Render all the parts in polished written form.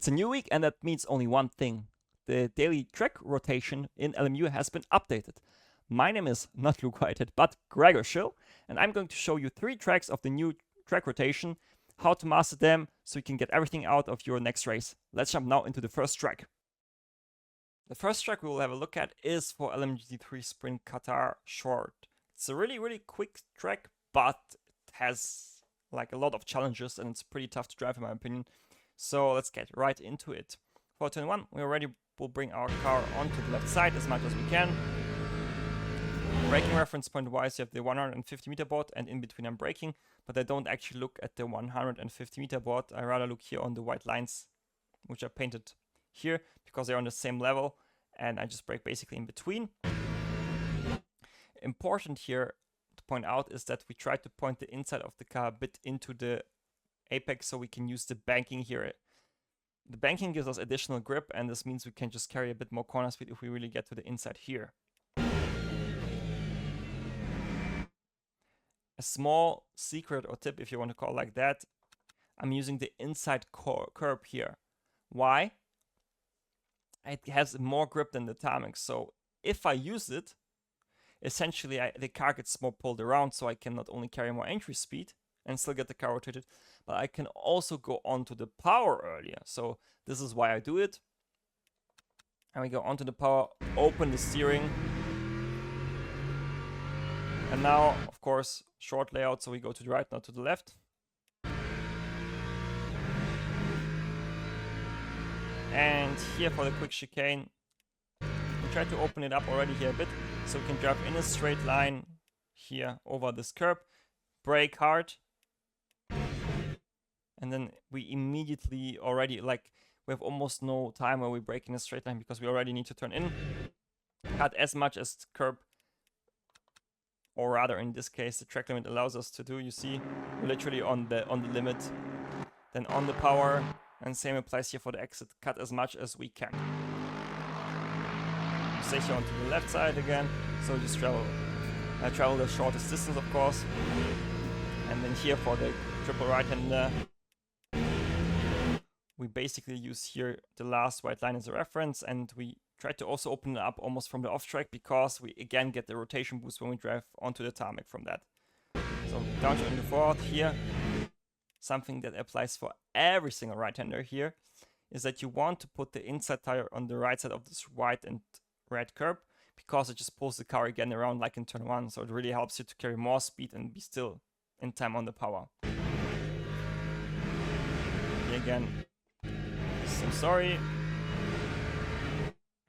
It's a new week, and that means only one thing. The daily track rotation in LMU has been updated. My name is not Luke Whitehead, but Gregor Schill, and I'm going to show you 3 tracks of the new track rotation, how to master them so you can get everything out of your next race. Let's jump now into the first track. The first track we will have a look at is for LMGT3 Sprint Qatar Short. It's a really quick track, but it has like a lot of challenges and it's pretty tough to drive in my opinion. So let's get right into it. For turn 1, we already will bring our car onto the left side as much as we can. Braking reference point wise, you have the 150 meter board, and in between I'm braking, but I don't actually look at the 150 meter board. I rather look here on the white lines, which are painted here because they're on the same level, and I just brake basically in between. Important here to point out is that we try to point the inside of the car a bit into the apex so we can use the banking here. The banking gives us additional grip, and this means we can just carry a bit more corner speed if we really get to the inside here. A small secret or tip, if you want to call it like that, I'm using the inside curb here. Why? It has more grip than the tarmac, so if I use it, essentially the car gets more pulled around, so I can not only carry more entry speed and still get the car rotated, but I can also go onto the power earlier. So this is why I do it. And we go onto the power, open the steering. And now, of course, short layout, so we go to the right, not to the left. And here for the quick chicane, we try to open it up already here a bit, so we can drive in a straight line here over this curb, brake hard, and then we immediately already, like, we have almost no time where we brake in a straight line because we already need to turn in, cut as much as the curb, or rather in this case the track limit allows us to do. You see, we're literally on the limit, then on the power, and same applies here for the exit, cut as much as we can. Stay here onto the left side again, so just travel the shortest distance, of course. And then here for the triple right-hander, we basically use here the last white line as a reference, and we try to also open it up almost from the off track because we again get the rotation boost when we drive onto the tarmac from that. So down to the forward here, something that applies for every single right-hander here is that you want to put the inside tire on the right side of this white and red curb because it just pulls the car again around like in turn 1, so it really helps you to carry more speed and be still in time on the power. Here again, so sorry.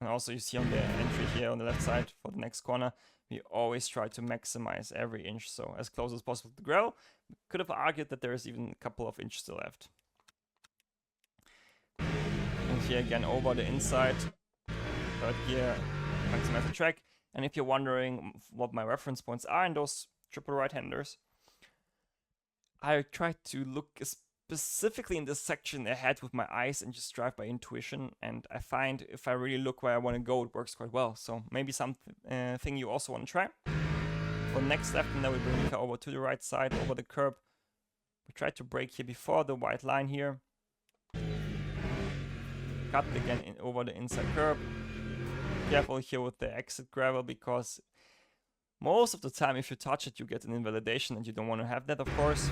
And also you see on the entry here on the left side for the next corner, we always try to maximize every inch, so as close as possible to the gravel. We could have argued that there is even a couple of inches still left. And here again over the inside, third gear, maximize the track. And if you're wondering what my reference points are in those triple right-handers, I try to look specifically in this section ahead with my eyes and just drive by intuition, and I find if I really look where I want to go, it works quite well. So maybe something you also want to try. For the next left, and then we bring the car over to the right side, over the curb. We try to brake here before the white line here. Cut again over the inside curb. Careful here with the exit gravel because most of the time if you touch it you get an invalidation and you don't want to have that, of course.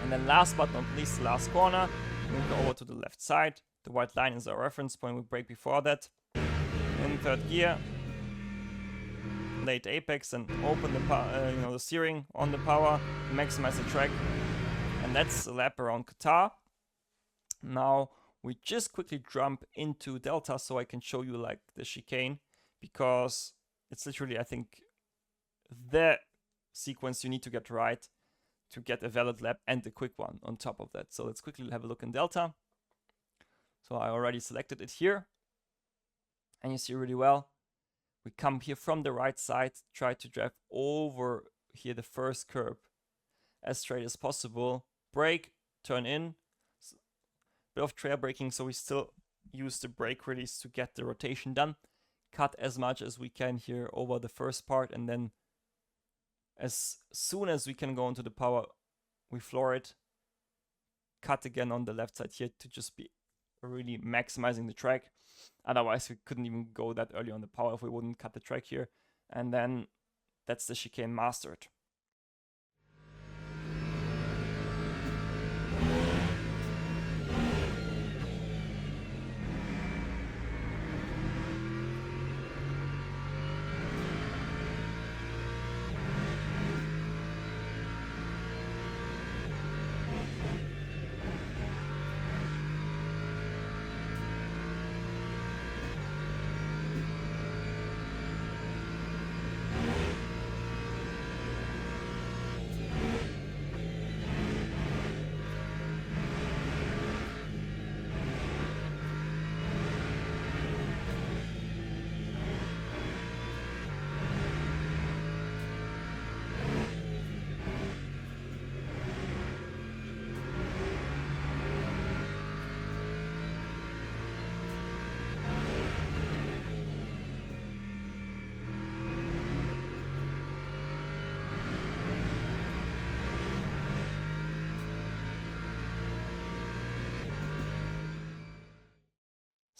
And then last but not least, the last corner, we go over to the left side. The white line is our reference point, we brake before that. In third gear, late apex, and open the the steering on the power, maximize the track. And that's a lap around Qatar. Now we just quickly jump into Delta so I can show you like the chicane, because it's literally, I think, the sequence you need to get right to get a valid lap and a quick one on top of that. So let's quickly have a look in Delta. So I already selected it here, and you see really well. We come here from the right side, try to drive over here the first curb as straight as possible, brake, turn in, bit of trail braking, so we still use the brake release to get the rotation done, cut as much as we can here over the first part, and then as soon as we can go into the power, we floor it, cut again on the left side here to just be really maximizing the track. Otherwise, we couldn't even go that early on the power if we wouldn't cut the track here. And then that's the chicane mastered.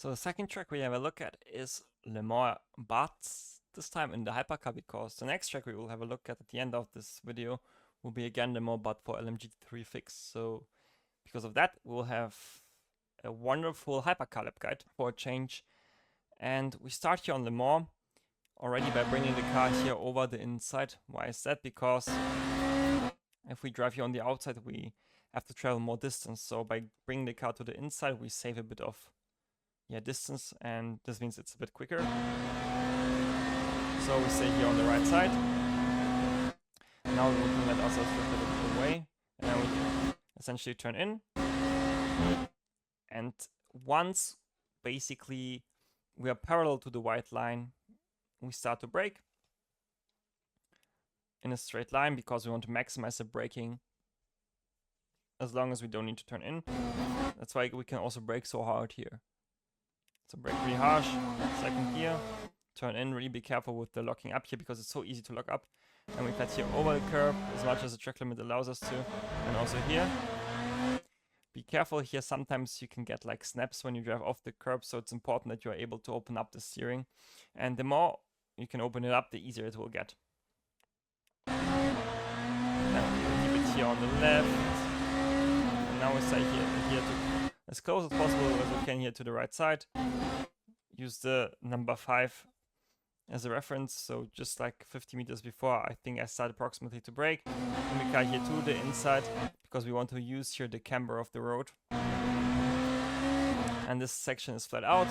So the second track we have a look at is Le Mans, but this time in the hypercar, because the next track we will have a look at the end of this video will be again Le Mans, but for LMG3 fix. So because of that, we'll have a wonderful hypercar lap guide for a change. And we start here on Le Mans already by bringing the car here over the inside. Why is that? Because if we drive here on the outside, we have to travel more distance. So by bringing the car to the inside, we save a bit of distance, and this means it's a bit quicker. So we stay here on the right side. Now we're looking at ourselves a bit away, and then we essentially turn in. And once basically we are parallel to the white line, we start to brake in a straight line because we want to maximize the braking as long as we don't need to turn in. That's why we can also brake so hard here. So brake really harsh, second gear, turn in, really be careful with the locking up here because it's so easy to lock up. And we cut here over the curb as much as the track limit allows us to. And also here. Be careful here, sometimes you can get like snaps when you drive off the curb, so it's important that you are able to open up the steering. And the more you can open it up, the easier it will get. Now keep it here on the left. And now we stay here to as close as possible as we can here to the right side. Use the number 5 as a reference, so just like 50 meters before, I think I start approximately to brake. And we cut here to the inside because we want to use here the camber of the road. And this section is flat out.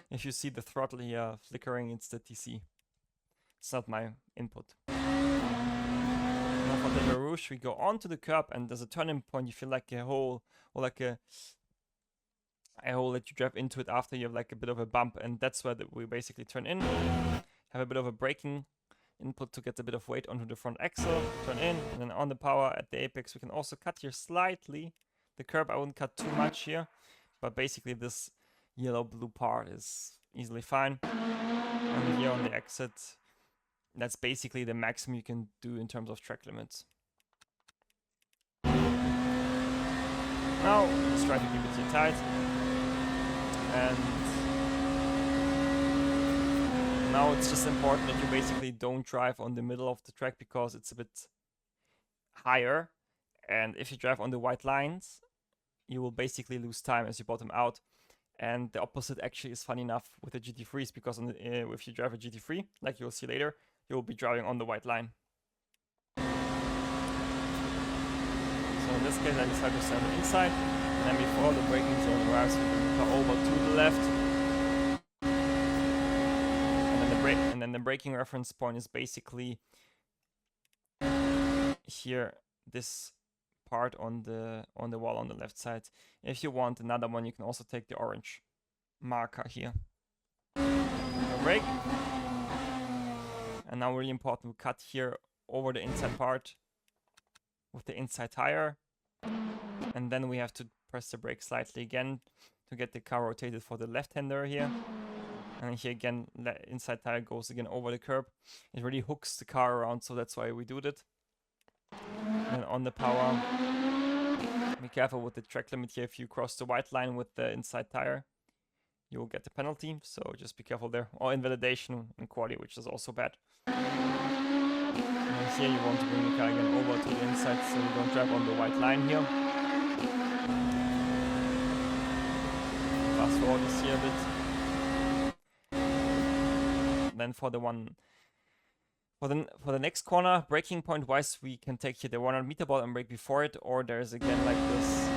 If you see the throttle here flickering, it's the TC. It's not my input. Now for the Rouge, we go onto the curb, and there's a turning point. You feel like a hole, or like a hole that you drive into it after you have like a bit of a bump, and that's where we basically turn in, have a bit of a braking input to get a bit of weight onto the front axle, turn in, and then on the power at the apex we can also cut here slightly the curb. I wouldn't cut too much here, but basically this yellow-blue part is easily fine. And here on the exit, that's basically the maximum you can do in terms of track limits. Now let's try to keep it here tight. And now it's just important that you basically don't drive on the middle of the track because it's a bit higher. And if you drive on the white lines, you will basically lose time as you bottom out. And the opposite actually is funny enough with the GT3s, because if you drive a GT3, like you'll see later, you will be driving on the white line. So in this case, I decided to stand inside. And then before the braking zone arrives, we can go over to the left. And then the braking reference point is basically here, this part on the wall on the left side. If you want another one, you can also take the orange marker here. Brake. And now really important, we cut here over the inside part with the inside tire. And then we have to press the brake slightly again to get the car rotated for the left-hander here. And here again, inside tire goes again over the curb. It really hooks the car around, so that's why we do that. And then on the power, Be careful with the track limit here. If you cross the white line with the inside tire, you will get the penalty, so just be careful there. Or invalidation in quali, which is also bad. And here you want to bring the car again over to the inside so you don't drive on the white line here. Fast forward this here a bit. Then for the next corner, braking point wise, we can take here the 100 meter ball and brake before it, or there's again like this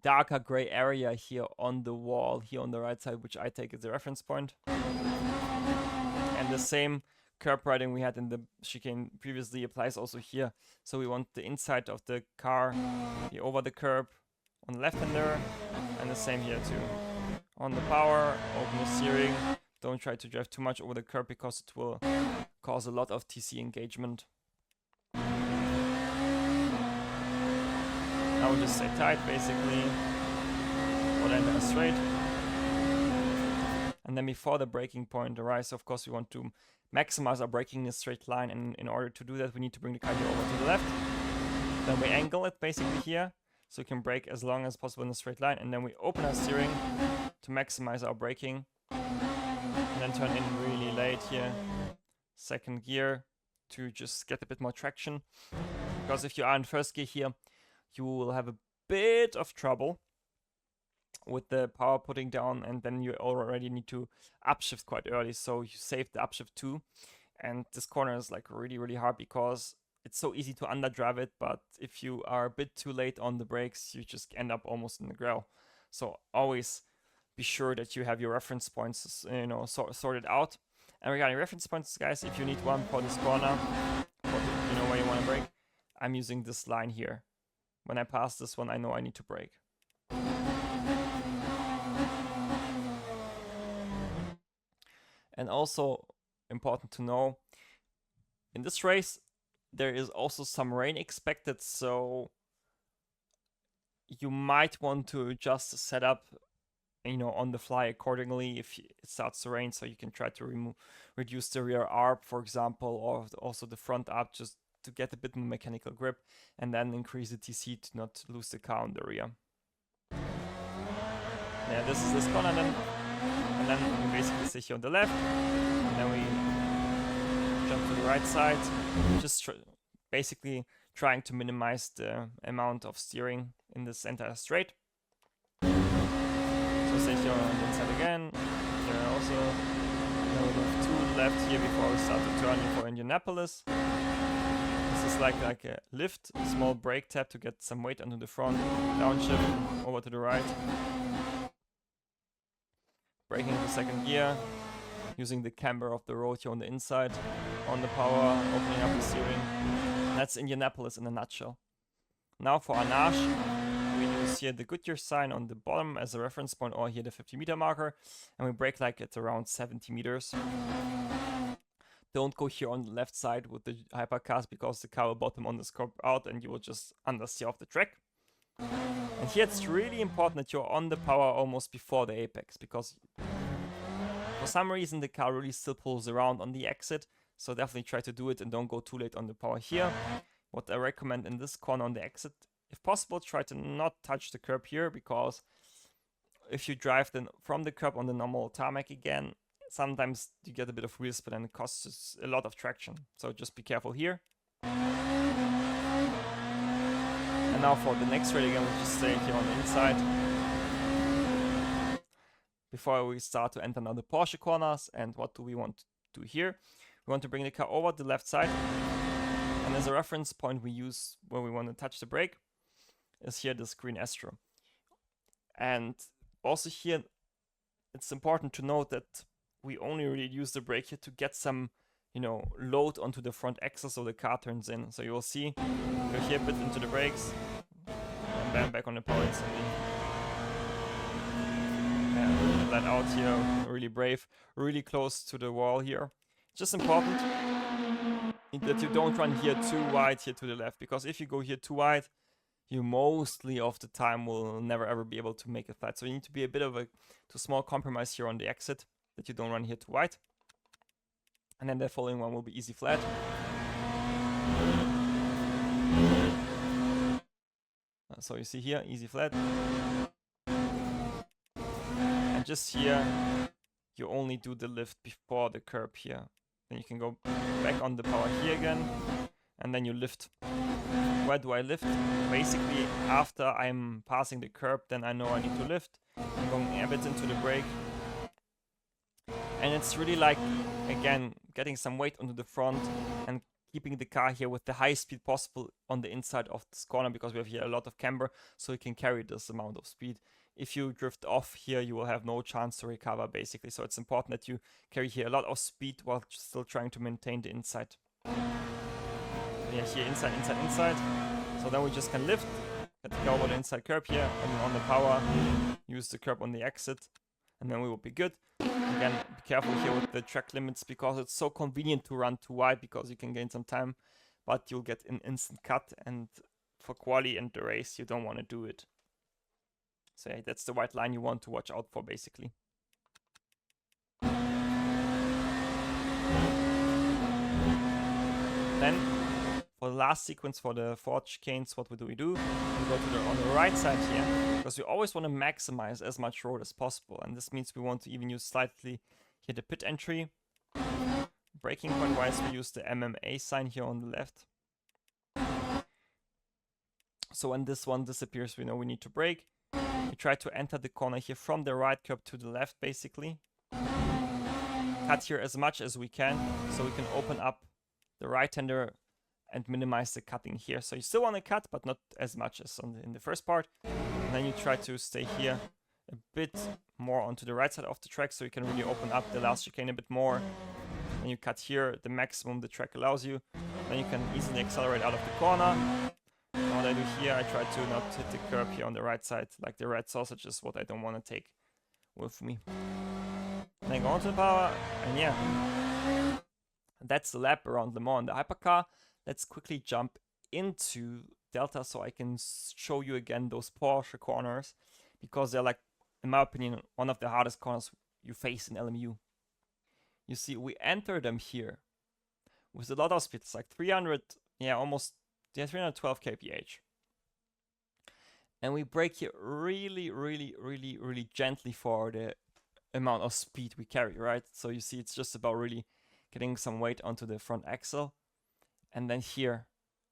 darker gray area here on the wall here on the right side, which I take as a reference point. And the same curb riding we had in the chicane previously applies also here. So we want the inside of the car here over the curb on the left-hander, and the same here too. On the power, open the steering. Don't try to drive too much over the curb because it will cause a lot of TC engagement. I will just stay tight basically, or enter straight. And then before the braking point arrives, of course we want to maximize our braking in a straight line, and in order to do that we need to bring the car here over to the left. Then we angle it basically here, so we can brake as long as possible in a straight line, and then we open our steering to maximize our braking. And then turn in really late here, second gear, to just get a bit more traction. Because if you are in first gear here, you will have a bit of trouble with the power putting down, and then you already need to upshift quite early, so you save the upshift too. And this corner is like really hard because it's so easy to underdrive it, but if you are a bit too late on the brakes, you just end up almost in the gravel. So always be sure that you have your reference points, sorted out. And regarding reference points, guys, if you need one for this corner, where you want to brake, I'm using this line here. When I pass this one, I know I need to brake. And also important to know, in this race, there is also some rain expected, so you might want to adjust the setup on the fly accordingly if it starts to rain, so you can try to reduce the rear arc, for example, or also the front arc, just to get a bit more mechanical grip, and then increase the TC to not lose the car on the rear. Yeah, this is this corner then, and then we basically stay here on the left, and then we jump to the right side, just basically trying to minimize the amount of steering in this entire straight. So stay here on the inside again. Here also, we have two left here before we start to turn for Indianapolis. This is like a lift, a small brake tap to get some weight onto the front, downshift over to the right. Braking into second gear, using the camber of the road here on the inside, on the power, opening up the steering. That's Indianapolis in a nutshell. Now for Anache, we use here the Goodyear sign on the bottom as a reference point, or here the 50 meter marker, and we brake like at around 70 meters. Don't go here on the left side with the hypercast because the car will bottom on the scope out and you will just understeer off the track. And here it's really important that you're on the power almost before the apex, because for some reason the car really still pulls around on the exit, so definitely try to do it and don't go too late on the power here. What I recommend in this corner on the exit, if possible, try to not touch the curb here, because if you drive then from the curb on the normal tarmac again, sometimes you get a bit of wheel spin and it costs a lot of traction. So just be careful here. And now for the next rail again, we just stay here on the inside. Before we start to enter now the Porsche corners, and what do we want to do here? We want to bring the car over the left side. And as a reference point we use where we want to touch the brake is here this green Astro. And also here, it's important to note that we only really use the brake here to get some, load onto the front axle so the car turns in. So you will see, go here a bit into the brakes, and bam, back on the power instantly. Yeah, let out here, really brave, really close to the wall here. Just important that you don't run here too wide here to the left, because if you go here too wide, you mostly of the time will never ever be able to make it flat. So you need to be a bit of a small compromise here on the exit, that you don't run here too wide. And then the following one will be easy flat. So you see here, easy flat. And just here, you only do the lift before the curb here. Then you can go back on the power here again, and then you lift. Where do I lift? Basically, after I'm passing the curb, then I know I need to lift. I'm going a bit into the brake. And it's really like, again, getting some weight onto the front and keeping the car here with the highest speed possible on the inside of this corner, because we have here a lot of camber, so you can carry this amount of speed. If you drift off here, you will have no chance to recover, basically. So it's important that you carry here a lot of speed while still trying to maintain the inside. Yeah, here inside, inside, inside. So then we just can lift, get the car over the inside curb here, and on the power, use the curb on the exit, and then we will be good. Again, be careful here with the track limits, because it's so convenient to run too wide, because you can gain some time, but you'll get an instant cut, and for quali and the race, you don't want to do it. So yeah, that's the white line you want to watch out for, basically. Then, for the last sequence for the fourth chicanes, what do? We go to on the right side here, because we always want to maximize as much road as possible, and this means we want to even use slightly here the pit entry. Braking point wise, we use the MMA sign here on the left. So when this one disappears, we know we need to brake. We try to enter the corner here from the right curb to the left, basically. Cut here as much as we can, so we can open up the right-hander and minimize the cutting here. So you still want to cut, but not as much as in the first part. And then you try to stay here a bit more onto the right side of the track, so you can really open up the last chicane a bit more. And you cut here the maximum the track allows you. Then you can easily accelerate out of the corner. And what I do here, I try to not hit the curb here on the right side, like the red sausage is what I don't want to take with me. Then go onto the power, and yeah, that's the lap around Le Mans in the hypercar. Let's quickly jump into Delta so I can show you again those Porsche corners, because they're, like, in my opinion, one of the hardest corners you face in LMU. You see, we enter them here with a lot of speed. It's like 300, yeah, almost 312 kph. And we brake here really, really, really, really gently for the amount of speed we carry, right? So you see, it's just about really getting some weight onto the front axle. And then here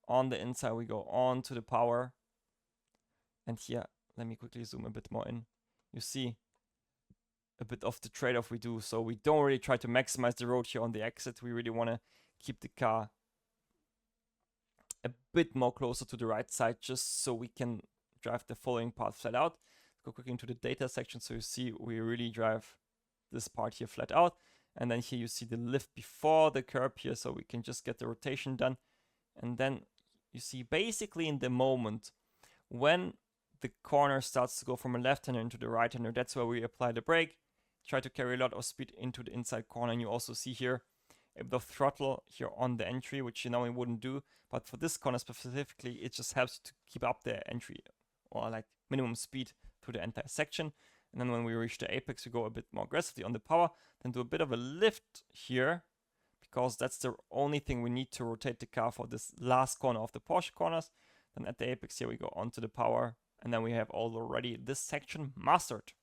on the inside, we go on to the power. And here, let me quickly zoom a bit more in. You see a bit of the trade-off we do. So we don't really try to maximize the road here on the exit. We really want to keep the car a bit more closer to the right side, just so we can drive the following part flat out. Let's go quickly into the data section. So you see we really drive this part here flat out. And then here you see the lift before the curb here, so we can just get the rotation done. And then you see basically in the moment when the corner starts to go from a left-hander into the right-hander, that's where we apply the brake. Try to carry a lot of speed into the inside corner. And you also see here a bit of throttle here on the entry, which you normally wouldn't do. But for this corner specifically, it just helps to keep up the entry, or like minimum speed through the entire section. And then when we reach the apex, we go a bit more aggressively on the power, then do a bit of a lift here, because that's the only thing we need to rotate the car for this last corner of the Porsche corners. Then at the apex here, we go onto the power, and then we have already this section mastered.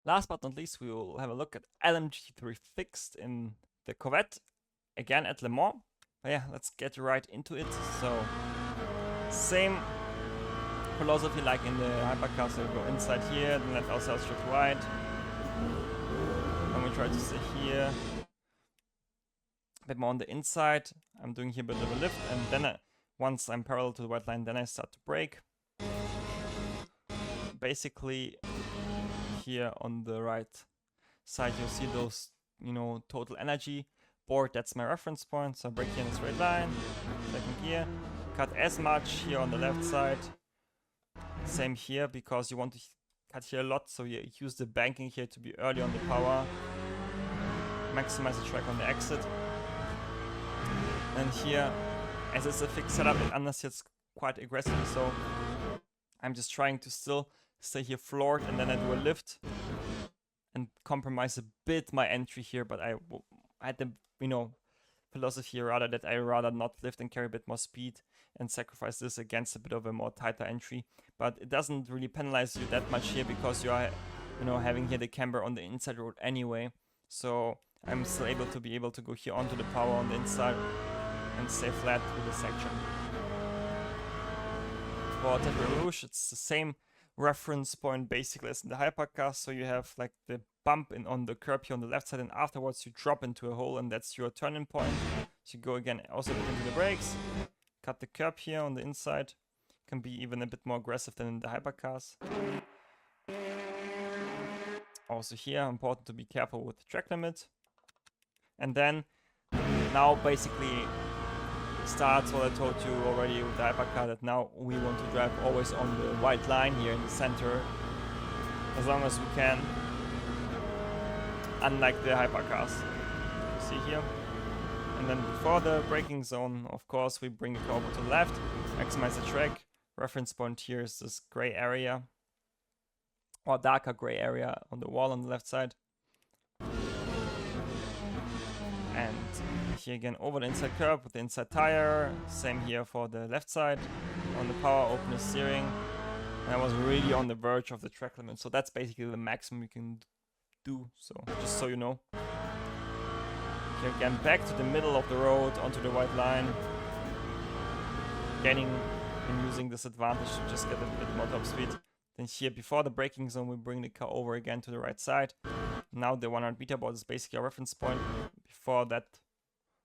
Last but not least, we will have a look at LMG3 fixed in the Corvette, again at Le Mans. But yeah, let's get right into it. So, same philosophy like in the hypercar, so we go inside here, then let ourselves shift right. Then we try to stay here. A bit more on the inside. I'm doing here a bit of a lift, and then once I'm parallel to the white line, then I start to brake. Basically, here on the right side, you'll see those, total energy board. That's my reference point. So I brake here in a straight line, second gear, cut as much here on the left side. Same here, because you want to cut here a lot, so you use the banking here to be early on the power, maximize the track on the exit. And here, as it's a fixed setup, it understeers quite aggressively, so I'm just trying to still stay here floored, and then I do a lift and compromise a bit my entry here, but I had the philosophy rather that I rather not lift and carry a bit more speed and sacrifice this against a bit of a more tighter entry. But it doesn't really penalize you that much here, because you are having here the camber on the inside road anyway, so I'm still able to go here onto the power on the inside and stay flat with the section. For Tête Rouge, it's the same reference point basically as in the hypercar, so you have like the bump on the curb here on the left side, and afterwards you drop into a hole, and that's your turning point. So you go again also a bit into the brakes, cut the curb here on the inside, can be even a bit more aggressive than in the hypercars. Also here, important to be careful with the track limit. And then, now basically starts what I told you already with the hypercar, that now we want to drive always on the white line here in the center, as long as we can, unlike the hypercars. You see here. And then before the braking zone, of course, we bring the car over to the left, maximize the track. Reference point here is this gray area, or darker gray area on the wall on the left side. And here again over the inside curb with the inside tire. Same here for the left side. On the power, open the steering. And I was really on the verge of the track limit. So that's basically the maximum you can do. So just so you know. Here again back to the middle of the road onto the white line. Gaining and using this advantage to just get a bit more top speed. Then here before the braking zone, we bring the car over again to the right side. Now the 100 meter board is basically a reference point. Before that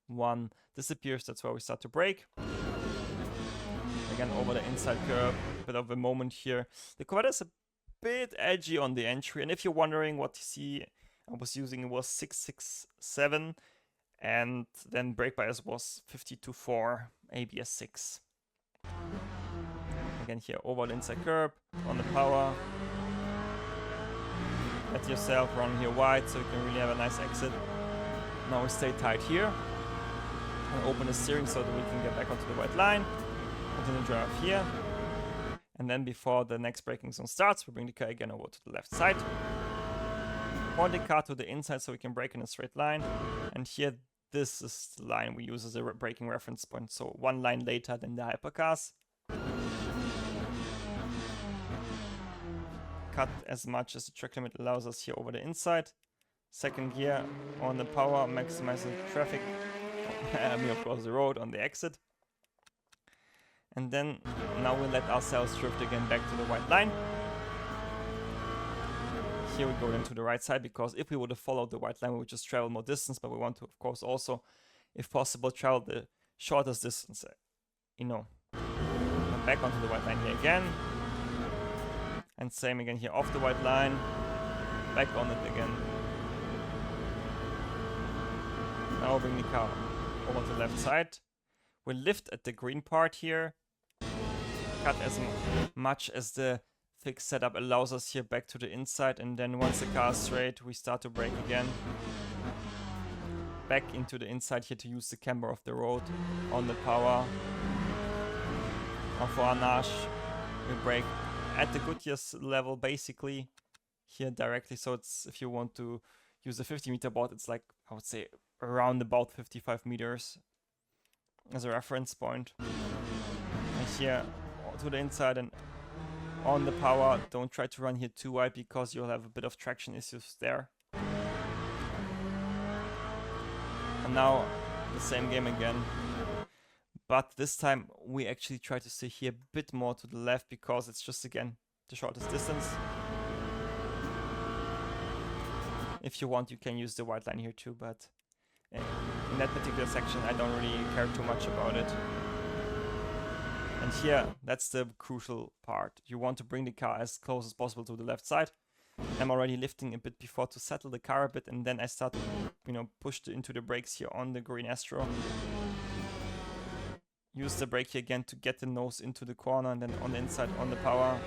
one disappears, that's where we start to brake. Again over the inside curb, bit of a moment here. The Corvette is a bit edgy on the entry, and if you're wondering what you see, I was using, it was 667, and then brake bias was 52.4, ABS 6. Again here over the inside curb, on the power. Let yourself run here wide so you can really have a nice exit. Now we stay tight here. And open the steering so that we can get back onto the white line. Continue to drive here. And then before the next braking zone starts, we bring the car again over to the left side. Point the car to the inside so we can brake in a straight line. And here, this is the line we use as a braking reference point. So one line later than the hypercars. Cut as much as the track limit allows us here over the inside. Second gear on the power, maximize the traffic, of course the road on the exit. And then now we let ourselves drift again back to the white line. Here we go then to the right side, because if we would have followed the white line, we would just travel more distance, but we want to, of course, also, if possible, travel the shortest distance, Come back onto the white line here again. And same again here off the white line, back on it again. Now bring the car over to the left side. We lift at the green part here. Cut as much as the fixed setup allows us here back to the inside, and then once the car is straight, we start to brake again. Back into the inside here to use the camber of the road on the power. Now for Arnage, we brake at the Goodyear's level basically here directly, so it's, if you want to use a 50 meter board, it's like, I would say, around about 55 meters as a reference point. And here to the inside and on the power. Don't try to run here too wide because you'll have a bit of traction issues there. And now the same game again. But this time we actually try to stay here a bit more to the left because it's just again the shortest distance. If you want, you can use the white line here too, but in that particular section I don't really care too much about it. And here, that's the crucial part. You want to bring the car as close as possible to the left side. I'm already lifting a bit before to settle the car a bit, and then I start to, push into the brakes here on the green Astro. Use the brake here again to get the nose into the corner, and then on the inside on the power.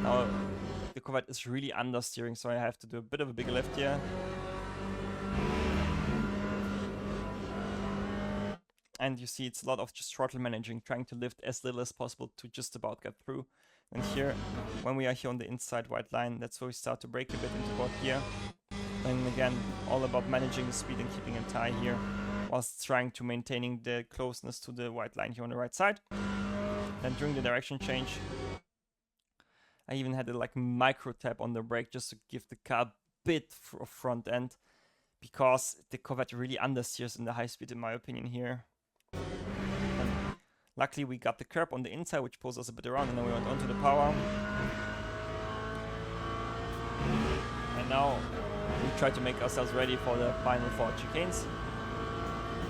Now, the Corvette is really understeering, so I have to do a bit of a bigger lift here. And you see it's a lot of just throttle managing, trying to lift as little as possible to just about get through. And here, when we are here on the inside white line, that's where we start to brake a bit into fourth gear. And again, all about managing the speed and keeping it high here, whilst trying to maintaining the closeness to the white line here on the right side. Then during the direction change, I even had a micro tap on the brake just to give the car a bit of front end, because the Corvette really understeers in the high speed in my opinion here. And luckily we got the curb on the inside, which pulls us a bit around, and then we went onto the power. And now we try to make ourselves ready for the final 4 chicanes.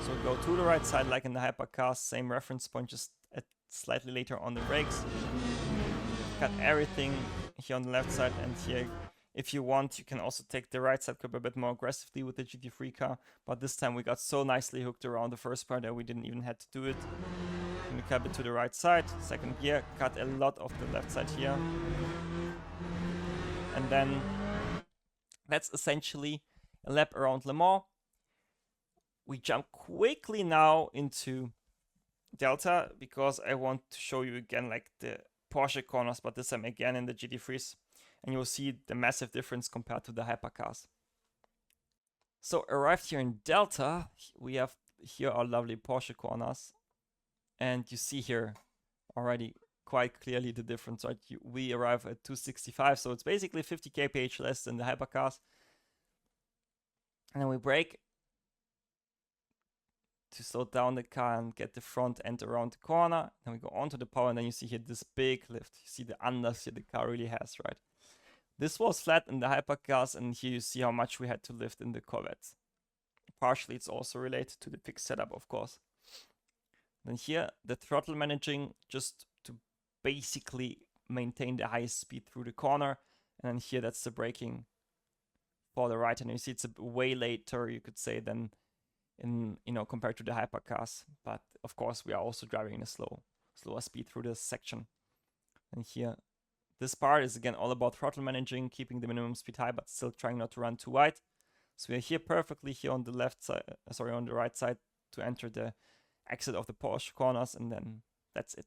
So we go to the right side like in the hypercar, same reference point, just slightly later on the brakes. Got everything here on the left side, and here, if you want, you can also take the right side curb a bit more aggressively with the GT3 car, but this time we got so nicely hooked around the first part that we didn't even have to do it. And we cut it to the right side, second gear, cut a lot of the left side here. And then that's essentially a lap around Le Mans. We jump quickly now into Delta, because I want to show you again the Porsche corners, but this time again in the GT3s. And you'll see the massive difference compared to the hypercars. So arrived here in Delta, we have here our lovely Porsche corners. And you see here already quite clearly the difference, right? We arrive at 265, so it's basically 50 kph less than the hypercars. And then we brake to slow down the car and get the front end around the corner. Then we go onto the power, and then you see here this big lift. You see the understeer the car really has, right? This was flat in the hypercars, and here you see how much we had to lift in the Corvettes. Partially it's also related to the fixed setup, of course. Then here, the throttle managing, just to basically maintain the highest speed through the corner. And then here, that's the braking for the right. And you see it's a way later, you could say, than in, compared to the hypercars. But of course, we are also driving in a slower speed through this section. And here, this part is again all about throttle managing, keeping the minimum speed high, but still trying not to run too wide. So we are here perfectly here on the left side, on the right side, to enter the exit of the Porsche corners, and then that's it.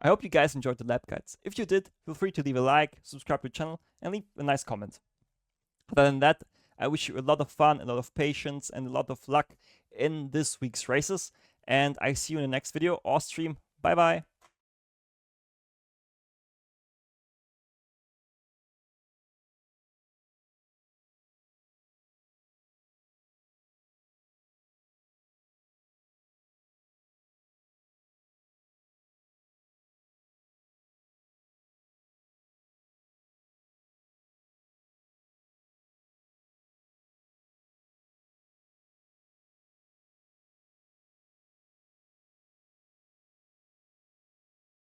I hope you guys enjoyed the lap guides. If you did, feel free to leave a like, subscribe to the channel, and leave a nice comment. Other than that, I wish you a lot of fun, a lot of patience, and a lot of luck in this week's races. And I see you in the next video or stream. Bye bye.